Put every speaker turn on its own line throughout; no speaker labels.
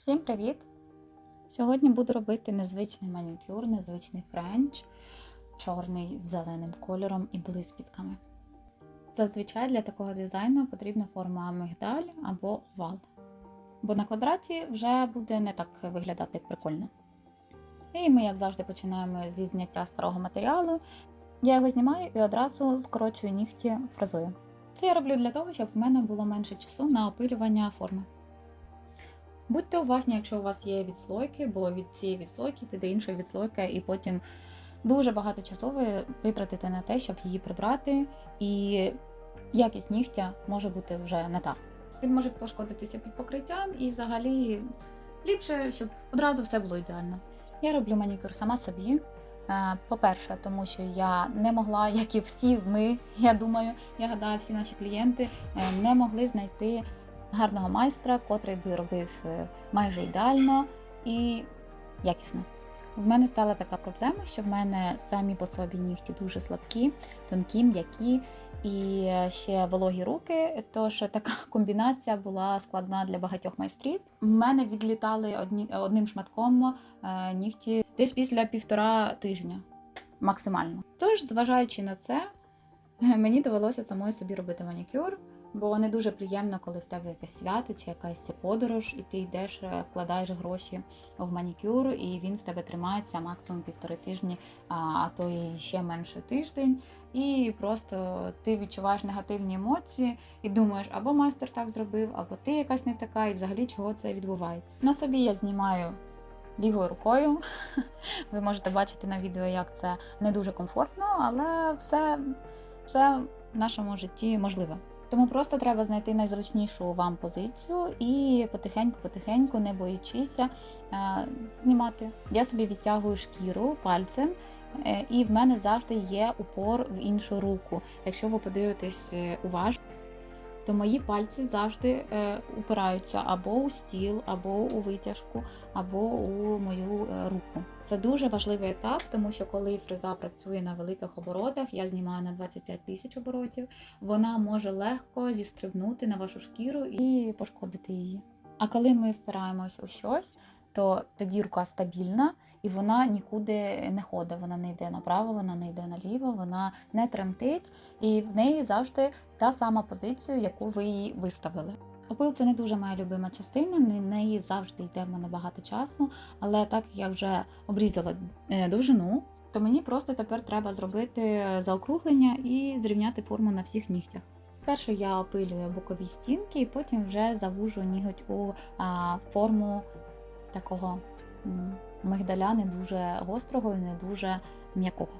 Всім привіт! Сьогодні буду робити незвичний манікюр, незвичний френч, чорний з зеленим кольором і блискітками. Зазвичай для такого дизайну потрібна форма мигдаль або овал, бо на квадраті вже буде не так виглядати прикольно. І ми, як завжди, починаємо зі зняття старого матеріалу. Я його знімаю і одразу скорочую нігті фрезою. Це я роблю для того, щоб в мене було менше часу на опилювання форми. Будьте уважні, якщо у вас є відслойки, бо від цієї відслойки піде інша відслойка, і потім дуже багато часу ви витратите на те, щоб її прибрати, і якість нігтя може бути вже не та. Він може пошкодитися під покриттям, і взагалі ліпше, щоб одразу все було ідеально. Я роблю манікюр сама собі. По-перше, тому що я не могла, як і всі ми, я гадаю, всі наші клієнти не могли знайти гарного майстра, котрий би робив майже ідеально і якісно. В мене стала така проблема, що в мене самі по собі нігті дуже слабкі, тонкі, м'які і ще вологі руки, тож така комбінація була складна для багатьох майстрів. В мене відлітали одним шматком нігті десь після 1,5 тижня максимально. Тож, зважаючи на це, мені довелося самою собі робити манікюр. Бо не дуже приємно, коли в тебе якесь свято чи якась подорож, і ти йдеш, вкладаєш гроші в манікюр, і він в тебе тримається максимум 1,5 тижні, а то і ще менше тиждень. І просто ти відчуваєш негативні емоції і думаєш, або майстер так зробив, або ти якась не така, і взагалі чого це відбувається. На собі я знімаю лівою рукою. Ви можете бачити на відео, як це не дуже комфортно, але все в нашому житті можливе. Тому просто треба знайти найзручнішу вам позицію і потихеньку, не боючися, знімати. Я собі відтягую шкіру пальцем, і в мене завжди є упор в іншу руку. Якщо ви подивитесь уважно, то мої пальці завжди упираються або у стіл, або у витяжку, або у мою руку. Це дуже важливий етап, тому що коли фреза працює на великих оборотах, я знімаю на 25 тисяч оборотів, вона може легко зістрибнути на вашу шкіру і пошкодити її. А коли ми впираємось у щось, то тоді рука стабільна, і вона нікуди не ходить, вона не йде направо, вона не йде наліво, вона не тремтить, і в неї завжди та сама позиція, яку ви її виставили. Опил – це не дуже моя любима частина, на неї завжди йде в мене багато часу, але так як я вже обрізала довжину, то мені просто тепер треба зробити заокруглення і зрівняти форму на всіх нігтях. Спершу я опилюю бокові стінки, і потім вже завужу ніготь у форму такого мигдаля не дуже гострого і не дуже м'якого.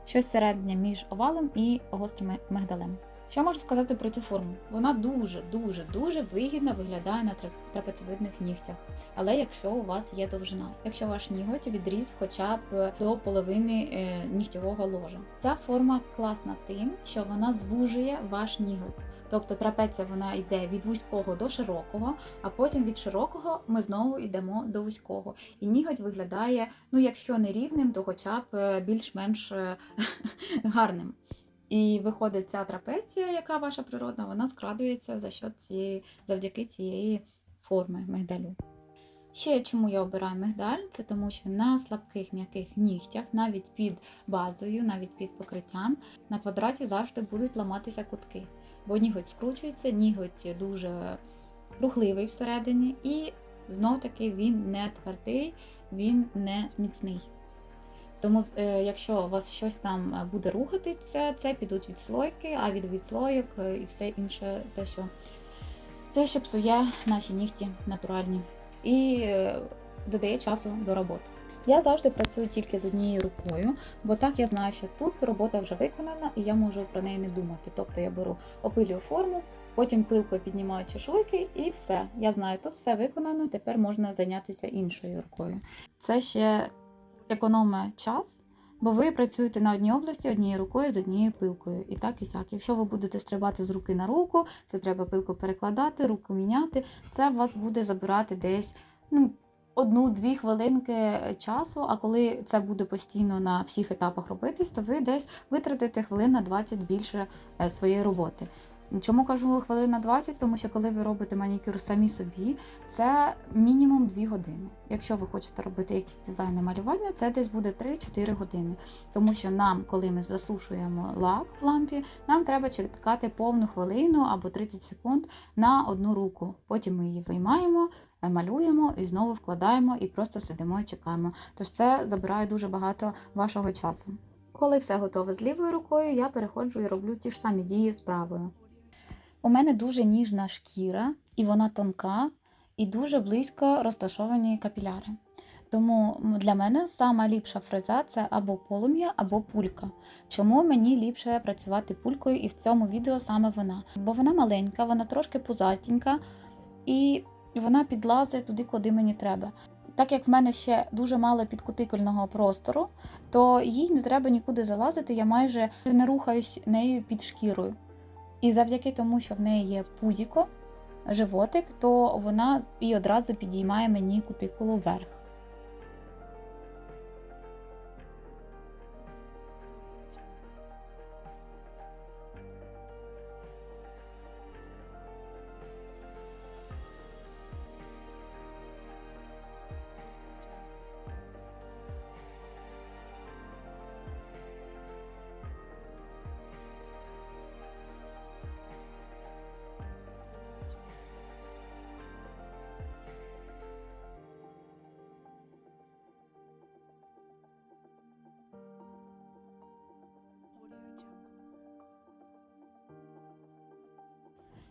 Щось середнє між овалом і гострим мигдалем. Що можу сказати про цю форму? Вона дуже вигідно виглядає на трапеціевидних нігтях. Але якщо у вас є довжина, якщо ваш ніготь відріс хоча б до половини нігтєвого ложа. Ця форма класна тим, що вона звужує ваш ніготь. Тобто трапеція вона йде від вузького до широкого, а потім від широкого ми знову йдемо до вузького. І ніготь виглядає, якщо не рівним, то хоча б більш-менш гарним. І виходить ця трапеція, яка ваша природна, вона скрадується завдяки цієї форми мигдалю. Ще чому я обираю мигдаль, це тому що на слабких м'яких нігтях, навіть під базою, навіть під покриттям, на квадраті завжди будуть ламатися кутки. Бо ніготь скручується, ніготь дуже рухливий всередині і знов-таки він не твердий, він не міцний. Тому, якщо у вас щось там буде рухатися, це підуть відслойки, а від відслойок і все інше, те, що псує наші нігті натуральні і додає часу до роботи. Я завжди працюю тільки з однією рукою, бо так я знаю, що тут робота вже виконана і я можу про неї не думати. Тобто я беру, опилюю форму, потім пилкою піднімаю чешуйки і все. Я знаю, тут все виконано, тепер можна зайнятися іншою рукою. Це ще економить час, бо ви працюєте на одній області однією рукою з однією пилкою. І так, і сяк. Якщо ви будете стрибати з руки на руку, це треба пилку перекладати, руку міняти, це у вас буде забирати десь 1-2 хвилинки часу, а коли це буде постійно на всіх етапах робитись, то ви десь витратите хвилин на 20 більше своєї роботи. Чому кажу хвилина 20? Тому що коли ви робите манікюр самі собі, це мінімум 2 години. Якщо ви хочете робити якісь дизайни малювання, це десь буде 3-4 години. Тому що нам, коли ми засушуємо лак в лампі, нам треба чекати повну хвилину або 30 секунд на одну руку. Потім ми її виймаємо, малюємо і знову вкладаємо і просто сидимо і чекаємо. Тож це забирає дуже багато вашого часу. Коли все готове з лівою рукою, я переходжу і роблю ті ж самі дії з правою. У мене дуже ніжна шкіра, і вона тонка, і дуже близько розташовані капіляри. Тому для мене сама ліпша фреза – це або полум'я, або пулька. Чому мені ліпше працювати пулькою, і в цьому відео саме вона? Бо вона маленька, вона трошки пузатенька, і вона підлазить туди, куди мені треба. Так як в мене ще дуже мало підкутикульного простору, то їй не треба нікуди залазити, я майже не рухаюсь нею під шкірою. І завдяки тому, що в неї є пузіко, животик, то вона і одразу підіймає мені кутикулу вверх.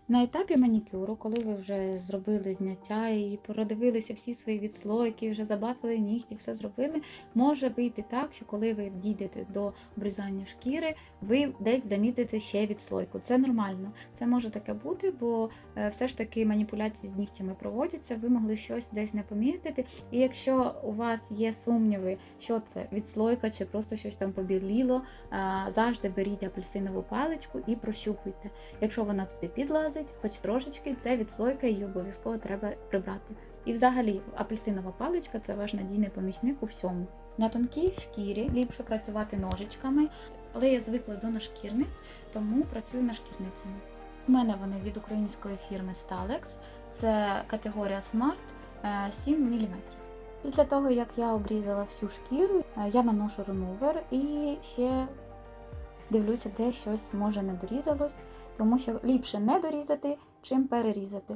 На етапі манікюру, коли ви вже зробили зняття і продивилися всі свої відслойки, вже забафили нігті, все зробили, може вийти так, що коли ви дійдете до обрізання шкіри, ви десь замітите ще відслойку. Це нормально, це може таке бути, бо все ж таки маніпуляції з нігтями проводяться, ви могли щось десь не помітити. І якщо у вас є сумніви, що це відслойка чи просто щось там побіліло, завжди беріть апельсинову паличку і прощупуйте. Якщо вона туди підлазить, хоч трошечки, це відслойка, її обов'язково треба прибрати. І взагалі апельсинова паличка – це ваш надійний помічник у всьому. На тонкій шкірі ліпше працювати ножичками, але я звикла до нашкірниць, тому працюю нашкірницями. У мене вони від української фірми Stalex, це категорія Smart 7 мм. Після того, як я обрізала всю шкіру, я наношу ремувер і ще дивлюся, де щось може не дорізалось, тому що ліпше не дорізати, чим перерізати.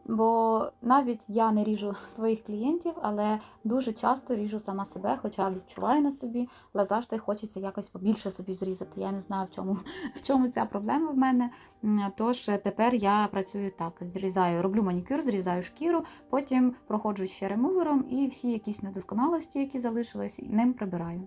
Бо навіть я не ріжу своїх клієнтів, але дуже часто ріжу сама себе, хоча відчуваю на собі, але завжди хочеться якось побільше собі зрізати. Я не знаю, в чому ця проблема в мене. Тож тепер я працюю так, роблю манікюр, зрізаю шкіру, потім проходжу ще ремувером і всі якісь недосконалості, які залишились, ним прибираю.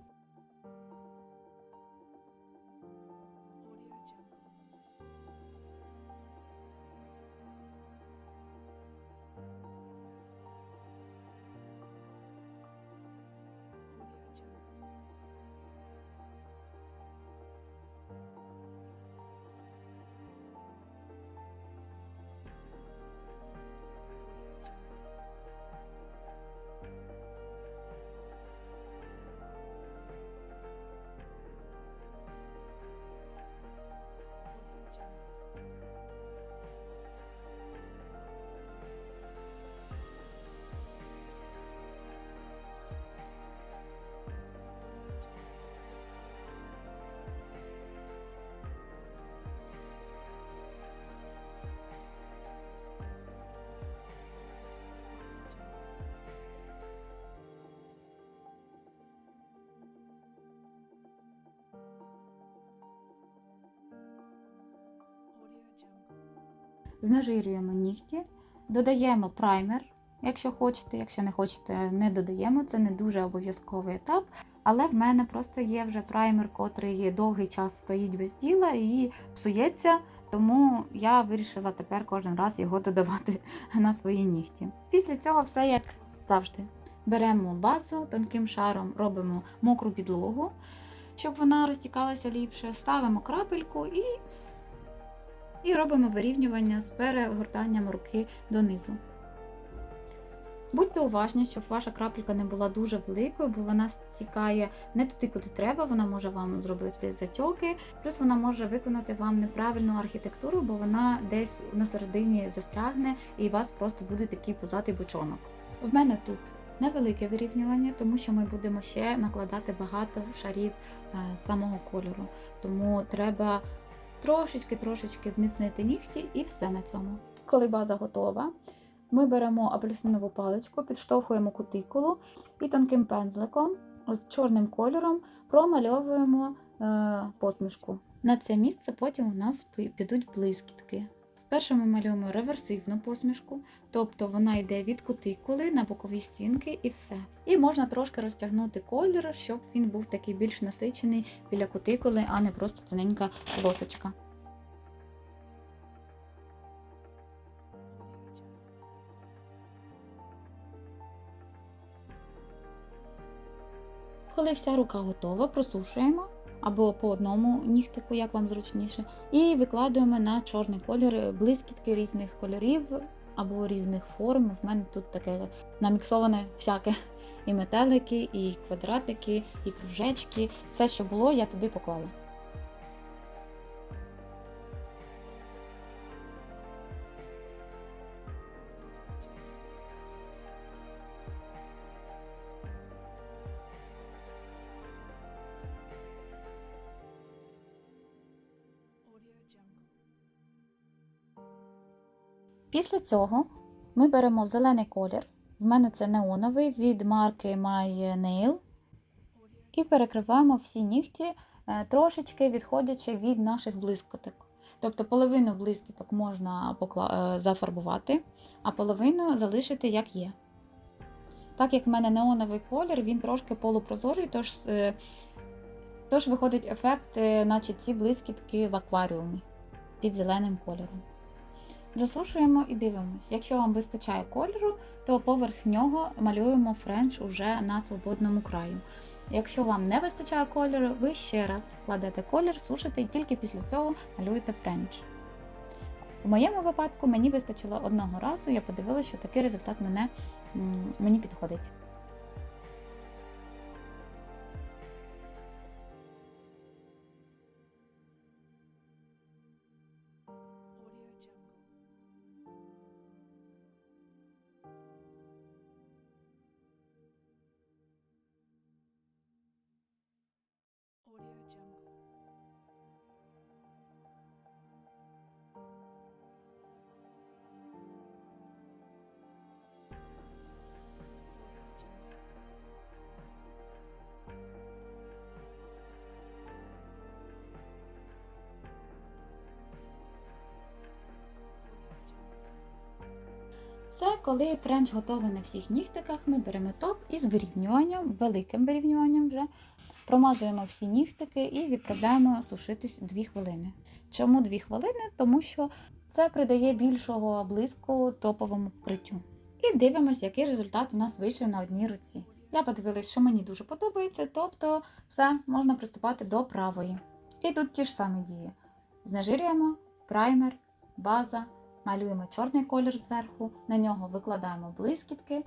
Знежирюємо нігті, додаємо праймер, якщо хочете, якщо не хочете, не додаємо, це не дуже обов'язковий етап. Але в мене просто є вже праймер, котрий довгий час стоїть без діла і псується, тому я вирішила тепер кожен раз його додавати на свої нігті. Після цього все як завжди. Беремо базу, тонким шаром робимо мокру підлогу, щоб вона розтікалася ліпше, ставимо крапельку і робимо вирівнювання з перегортанням руки донизу. Будьте уважні, щоб ваша крапелька не була дуже великою, бо вона стікає не туди, куди треба, вона може вам зробити затьоки, плюс вона може виконати вам неправильну архітектуру, бо вона десь на середині застрягне і у вас просто буде такий пузатий бочонок. В мене тут невелике вирівнювання, тому що ми будемо ще накладати багато шарів самого кольору. Тому треба трошечки зміцнити нігті і все на цьому. Коли база готова, ми беремо апельсинову паличку, підштовхуємо кутикулу і тонким пензликом з чорним кольором промальовуємо посмішку. На це місце потім у нас підуть блискітки. Спершу ми малюємо реверсивну посмішку, тобто вона йде від кутикули на бокові стінки і все. І можна трошки розтягнути колір, щоб він був такий більш насичений біля кутикули, а не просто тоненька полосочка. Коли вся рука готова, просушуємо або по одному нігтику, як вам зручніше, і викладаємо на чорний колір блискітки різних кольорів або різних форм. В мене тут таке наміксоване всяке. І метелики, і квадратики, і кружечки. Все, що було, я туди поклала. Після цього ми беремо зелений колір, в мене це неоновий, від марки My Nail, і перекриваємо всі нігті, трошечки відходячи від наших блискіток. Тобто половину блискіток можна зафарбувати, а половину залишити як є. Так як в мене неоновий колір, він трошки полупрозорий, тож виходить ефект, наче ці блискітки в акваріумі під зеленим кольором. Засушуємо і дивимось. Якщо вам вистачає кольору, то поверх нього малюємо френч уже на свободному краю. Якщо вам не вистачає кольору, ви ще раз кладете колір, сушите і тільки після цього малюєте френч. В моєму випадку мені вистачило одного разу, я подивилася, що такий результат мені підходить. Все, коли френч готовий на всіх нігтиках, ми беремо топ із вирівнюванням, великим вирівнюванням вже, промазуємо всі нігтики і відправляємо сушитись 2 хвилини. Чому 2 хвилини? Тому що це придає більшого блиску топовому покриттю. І дивимося, який результат у нас вийшов на одній руці. Я подивилась, що мені дуже подобається, тобто все, можна приступати до правої. І тут ті ж самі дії. Знежирюємо, праймер, база, малюємо чорний колір зверху, на нього викладаємо блискітки,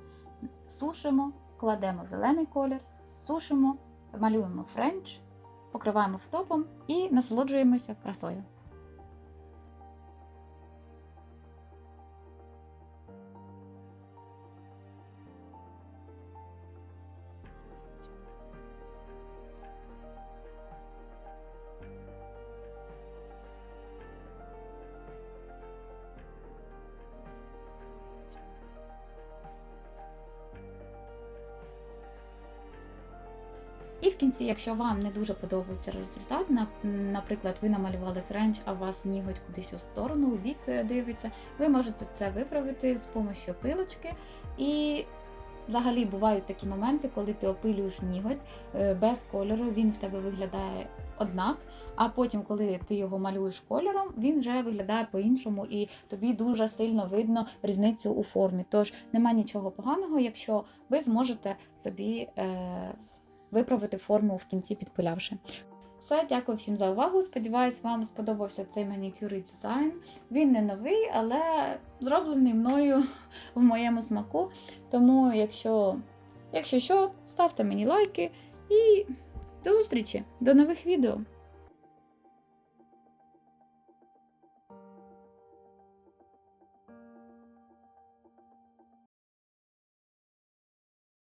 сушимо, кладемо зелений колір, сушимо, малюємо френч, покриваємо топом і насолоджуємося красою. І в кінці, якщо вам не дуже подобається результат, наприклад, ви намалювали френч, а у вас ніготь кудись у сторону, у бік дивиться, ви можете це виправити з допомогою пилочки. І взагалі бувають такі моменти, коли ти опилюєш ніготь без кольору, він в тебе виглядає однак, а потім, коли ти його малюєш кольором, він вже виглядає по-іншому і тобі дуже сильно видно різницю у формі. Тож нема нічого поганого, якщо ви зможете собі виправити форму в кінці, підпилявши. Все, дякую всім за увагу. Сподіваюсь, вам сподобався цей манікюр і дизайн. Він не новий, але зроблений мною в моєму смаку. Тому, якщо що, ставте мені лайки і до зустрічі, до нових відео!